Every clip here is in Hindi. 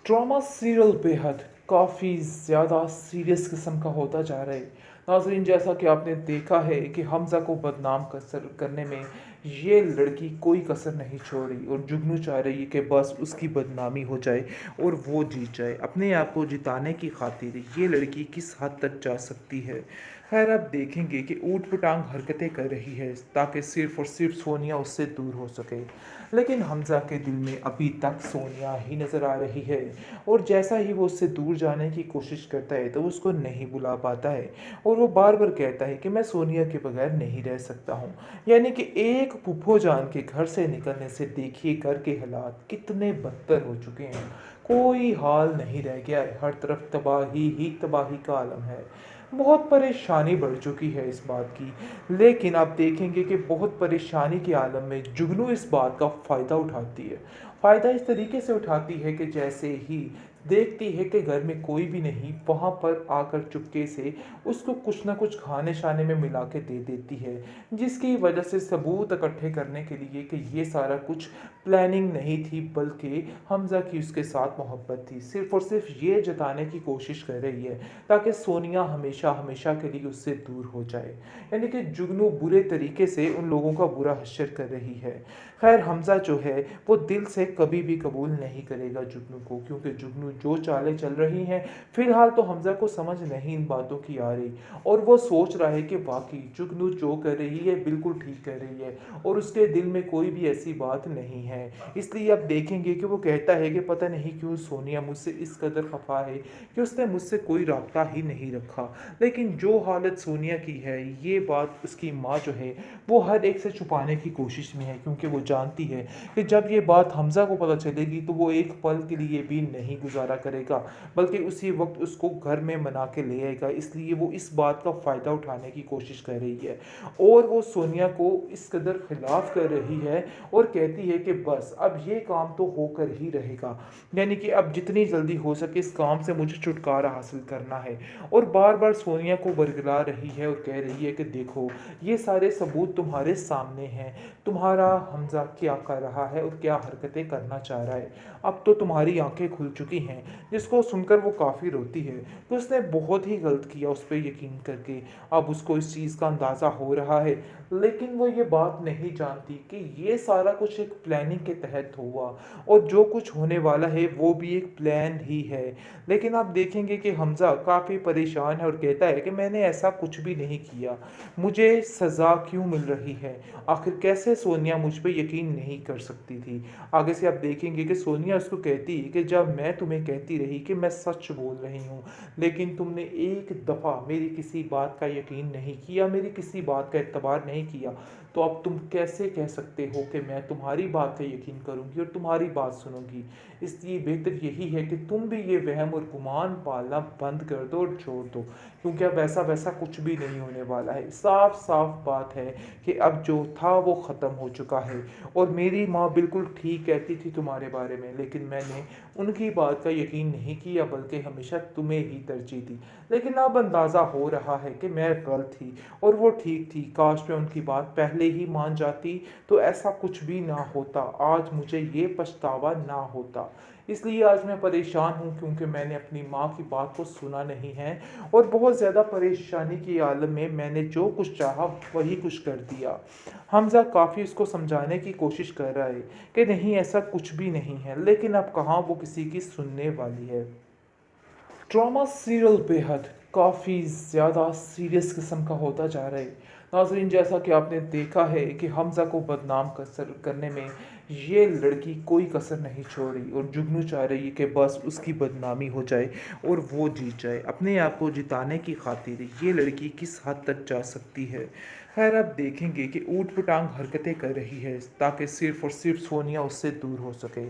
ड्रामा सीरियल बेहद काफ़ी ज़्यादा सीरियस किस्म का होता जा रहा है। नाज़रीन, जैसा कि आपने देखा है कि हमज़ा को बदनाम करने में ये लड़की कोई कसर नहीं छोड़ रही और जुगनू चाह रही है कि बस उसकी बदनामी हो जाए और वो जीत जाए। अपने आप को जिताने की खातिर ये लड़की किस हद तक जा सकती है। खैर, अब देखेंगे कि ऊट पटांग हरकतें कर रही है ताकि सिर्फ़ और सिर्फ सोनिया उससे दूर हो सके। लेकिन हमज़ा के दिल में अभी तक सोनिया ही नज़र आ रही है और जैसा ही वो उससे दूर जाने की कोशिश करता है तो उसको नहीं बुला पाता है और वो बार बार कहता है कि मैं सोनिया के बगैर नहीं रह सकता हूँ। यानी कि एक फूफो जान के घर से निकलने से देखिए घर के हालात कितने बदतर हो चुके हैं। कोई हाल नहीं रह गया है, हर तरफ तबाही ही तबाही का आलम है। बहुत परेशानी बढ़ चुकी है इस बात की। लेकिन आप देखेंगे कि बहुत परेशानी के आलम में जुगनू इस बात का फ़ायदा उठाती है। फ़ायदा इस तरीके से उठाती है कि जैसे ही देखती है कि घर में कोई भी नहीं, वहाँ पर आकर चुपके से उसको कुछ ना कुछ खाने शाने में मिला के दे देती है, जिसकी वजह से सबूत इकट्ठे करने के लिए कि ये सारा कुछ प्लानिंग नहीं थी बल्कि हमज़ा की उसके साथ मोहब्बत थी, सिर्फ़ और सिर्फ ये जताने की कोशिश कर रही है ताकि सोनिया हमेशा हमेशा के लिए उससे दूर हो जाए। यानी कि जुगनू बुरे तरीके से उन लोगों का बुरा हश्र कर रही है। खैर, हमज़ा जो है वो दिल से कभी भी कबूल नहीं करेगा जुगनू को, क्योंकि जुगनू जो चालें चल रही हैं फिलहाल तो हमज़ा को समझ नहीं इन बातों की आ रही और वो सोच रहा है कि वाकई जुगनू जो कर रही है बिल्कुल ठीक कर रही है और उसके दिल में कोई भी ऐसी बात नहीं है। इसलिए अब देखेंगे कि वो कहता है कि पता नहीं क्यों सोनिया मुझसे इस कदर खफा है कि उसने मुझसे कोई राब्ता ही नहीं रखा। लेकिन जो हालत सोनिया की है ये बात उसकी माँ जो है वो हर एक से छुपाने की कोशिश में है, क्योंकि वो जानती है कि जब ये बात हमज़ा को पता चलेगी तो वो एक पल के लिए भी नहीं गुजारा करेगा बल्कि उसी वक्त उसको घर में मना के ले आएगा। इसलिए वो इस बात का फ़ायदा उठाने की कोशिश कर रही है और वो सोनिया को इस कदर खिलाफ कर रही है और कहती है कि बस अब ये काम तो होकर ही रहेगा। यानी कि अब जितनी जल्दी हो सके इस काम से मुझे छुटकारा हासिल करना है और बार बार सोनिया को बरगला रही है और कह रही है कि देखो ये सारे सबूत तुम्हारे सामने हैं, तुम्हारा हमज़ा क्या कर रहा है और क्या हरकतें करना चाह रहा है। अब तो तुम्हारी आंखें खुल चुकी हैं। जिसको सुनकर वो काफ़ी रोती है कि उसने बहुत ही गलत किया उस पर यकीन करके। अब उसको इस चीज़ का अंदाज़ा हो रहा है, लेकिन वो ये बात नहीं जानती कि ये सारा कुछ एक प्लानिंग के तहत हुआ और जो कुछ होने वाला है वो भी एक प्लान ही है। लेकिन आप देखेंगे कि हमज़ा काफ़ी परेशान है और कहता है कि मैंने ऐसा कुछ भी नहीं किया, मुझे सज़ा क्यों मिल रही है, आखिर कैसे सोनिया मुझ पे यकीन नहीं कर सकती थी। आगे से आप देखेंगे कि सोनिया उसको कहती है कि जब मैं तुम्हें कहती रही कि मैं सच बोल रही हूँ लेकिन तुमने एक दफ़ा मेरी किसी बात का यकीन नहीं किया, मेरी किसी बात का एतबार नहीं किया, तो अब तुम कैसे कह सकते हो कि मैं तुम्हारी बात का यकीन करूँगी और तुम्हारी बात सुनूंगी। इसलिए बेहतर यही है कि तुम भी ये वहम और गुमान पालना बंद कर दो और छोड़ दो, क्योंकि अब ऐसा वैसा कुछ भी नहीं होने वाला है। साफ साफ बात है कि अब जो था वो ख़त्म हो चुका है और मेरी माँ बिल्कुल ठीक कहती थी तुम्हारे बारे में, लेकिन मैंने उनकी बात का यकीन नहीं किया बल्कि हमेशा तुम्हें ही तरजीह दी। लेकिन अब अंदाज़ा हो रहा है कि मैं गलत थी और वो ठीक थी। काश मैं उनकी बात पहले ही मान जाती तो ऐसा कुछ भी ना होता, आज मुझे ये पछतावा ना होता। इसलिए आज मैं परेशान हूँ क्योंकि मैंने अपनी माँ की बात को सुना नहीं है और बहुत ज़्यादा परेशानी के आलम में मैंने जो कुछ चाहा वही कुछ कर दिया। हमज़ा काफ़ी उसको समझाने की कोशिश कर रहा है कि नहीं ऐसा कुछ भी नहीं है, लेकिन अब कहाँ वो किसी की सुनने वाली है। ड्रामा सीरियल बेहद काफ़ी ज़्यादा सीरियस किस्म का होता जा रहा है। नाज़रीन, जैसा कि आपने देखा है कि हमज़ा को बदनाम करने में ये लड़की कोई कसर नहीं छोड़ रही और जुगनू चाह रही है कि बस उसकी बदनामी हो जाए और वो जीत जाए। अपने आप को जिताने की खातिर ये लड़की किस हद तक जा सकती है। खैर, अब देखेंगे कि ऊट पटांग हरकतें कर रही है ताकि सिर्फ़ और सिर्फ सोनिया उससे दूर हो सके।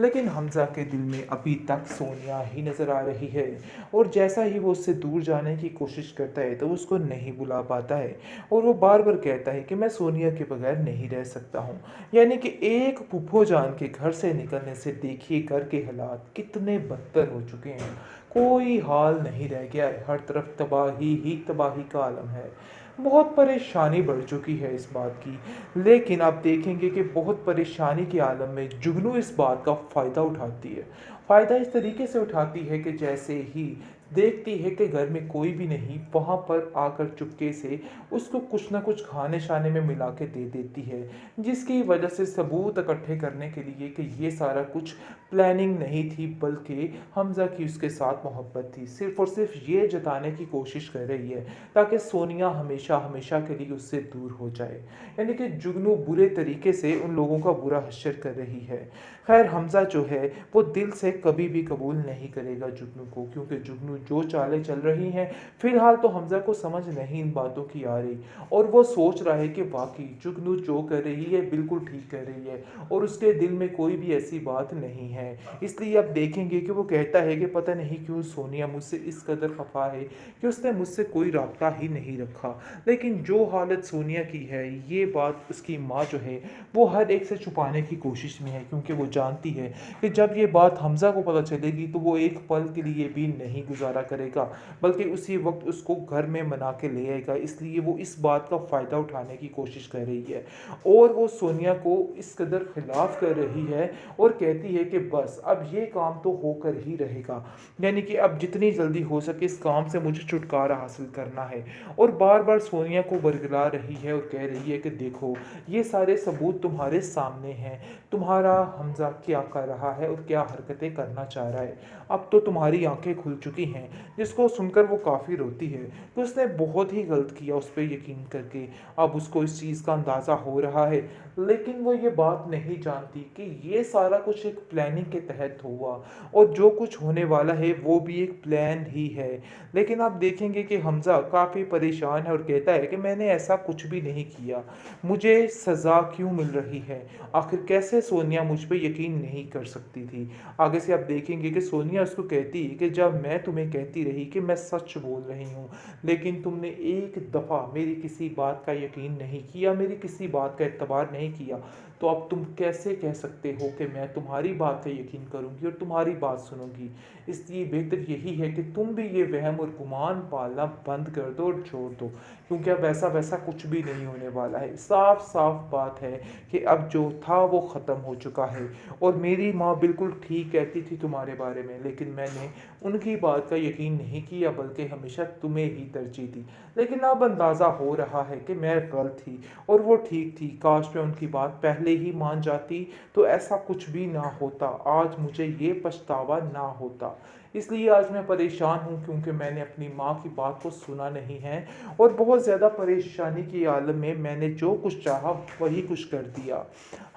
लेकिन हमज़ा के दिल में अभी तक सोनिया ही नज़र आ रही है और जैसा ही वो उससे दूर जाने की कोशिश करता है तो उसको नहीं बुला पाता है और वो बार बार कहता है कि मैं सोनिया के बगैर नहीं रह सकता हूँ। यानी कि एक फूफो जान के घर से निकलने से देखिए घर के हालात कितने बदतर हो चुके हैं। कोई हाल नहीं रह गया है, हर तरफ तबाही ही तबाही का आलम है। बहुत परेशानी बढ़ चुकी है इस बात की। लेकिन आप देखेंगे कि बहुत परेशानी के आलम में जुगनू इस बात का फ़ायदा उठाती है। फ़ायदा इस तरीके से उठाती है कि जैसे ही देखती है कि घर में कोई भी नहीं, वहाँ पर आकर चुपके से उसको कुछ न कुछ खाने-शाने में मिला के दे देती है। जिसकी वजह से सबूत इकट्ठे करने के लिए कि ये सारा कुछ प्लानिंग नहीं थी, बल्कि हमज़ा की उसके साथ मोहब्बत थी। सिर्फ़ और सिर्फ़ ये जताने की कोशिश कर रही है ताकि सोनिया हमेशा हमेशा के लिए उससे दूर हो जाए। यानी कि जुगनू बुरे तरीके से उन लोगों का बुरा हश्र कर रही है। खैर हमज़ा जो है वो दिल से कभी भी कबूल नहीं करेगा जुगनू को, क्योंकि जुगनू जो चालें चल रही हैं फ़िलहाल तो हमज़ा को समझ नहीं इन बातों की आ रही, और वो सोच रहा है कि वाक़ई जुगनू जो कर रही है बिल्कुल ठीक कर रही है और उसके दिल में कोई भी ऐसी बात नहीं है। इसलिए आप देखेंगे कि वो कहता है कि पता नहीं क्यों सोनिया मुझसे इस कदर खफ़ा है कि उसने मुझसे कोई राब्ता ही नहीं रखा। लेकिन जो हालत सोनिया की है, ये बात उसकी माँ जो है वो हर एक से छुपाने की कोशिश में है, क्योंकि वो जानती है कि जब ये बात हमज़ा को पता चलेगी तो वो एक पल के लिए भी नहीं गुजारा करेगा, बल्कि उसी वक्त उसको घर में मना के ले आएगा। इसलिए वो इस बात का फ़ायदा उठाने की कोशिश कर रही है और वो सोनिया को इस कदर खिलाफ कर रही है और कहती है कि बस अब ये काम तो होकर ही रहेगा, यानी कि अब जितनी जल्दी हो सके इस काम से मुझे छुटकारा हासिल करना है। और बार बार सोनिया को बरगला रही है और कह रही है कि देखो ये सारे सबूत तुम्हारे सामने हैं, तुम्हारा हमज़ा क्या कर रहा है और क्या हरकतें करना चाह रहा है। अब तो तुम्हारी आंखें खुल चुकी हैं। जिसको सुनकर वो काफ़ी रोती है कि उसने बहुत ही गलत किया उस पर यकीन करके। अब उसको इस चीज़ का अंदाज़ा हो रहा है, लेकिन वो ये बात नहीं जानती कि ये सारा कुछ एक प्लानिंग के तहत हुआ और जो कुछ होने वाला है वो भी एक प्लान ही है। लेकिन आप देखेंगे कि हमज़ा काफ़ी परेशान है और कहता है कि मैंने ऐसा कुछ भी नहीं किया, मुझे सज़ा क्यों मिल रही है? आखिर कैसे सोनिया मुझ पे यकीन नहीं कर सकती थी? आगे से आप देखेंगे कि सोनिया उसको कहती है कि जब मैं तुम्हें कहती रही कि मैं सच बोल रही हूँ, लेकिन तुमने एक दफ़ा मेरी किसी बात का यकीन नहीं किया, मेरी किसी बात का एतबार नहीं किया, तो अब तुम कैसे कह सकते हो कि मैं तुम्हारी बात का यकीन करूँगी और तुम्हारी बात सुनूँगी? इसलिए बेहतर यही है कि तुम भी ये वहम और गुमान पालना बंद कर दो और छोड़ दो, क्योंकि अब ऐसा वैसा कुछ भी नहीं होने वाला है। साफ साफ बात है कि अब जो था वो ख़त्म हो चुका है और मेरी माँ बिल्कुल ठीक कहती थी तुम्हारे बारे में, लेकिन मैंने उनकी बात का यकीन नहीं किया, बल्कि हमेशा तुम्हें ही तरजीह दी। लेकिन अब अंदाज़ा हो रहा है कि मैं गलत थी और वो ठीक थी। काश मैं उनकी बात पहले ही मान जाती तो ऐसा कुछ भी ना होता, आज मुझे ये पछतावा ना होता। इसलिए आज मैं परेशान हूँ, क्योंकि मैंने अपनी माँ की बात को सुना नहीं है और बहुत ज़्यादा परेशानी के आलम में मैंने जो कुछ चाहा वही कुछ कर दिया।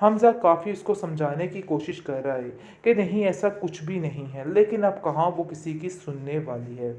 हमज़ा काफ़ी उसको समझाने की कोशिश कर रहा है कि नहीं ऐसा कुछ भी नहीं है, लेकिन अब कहाँ वो किसी की सुनने वाली है।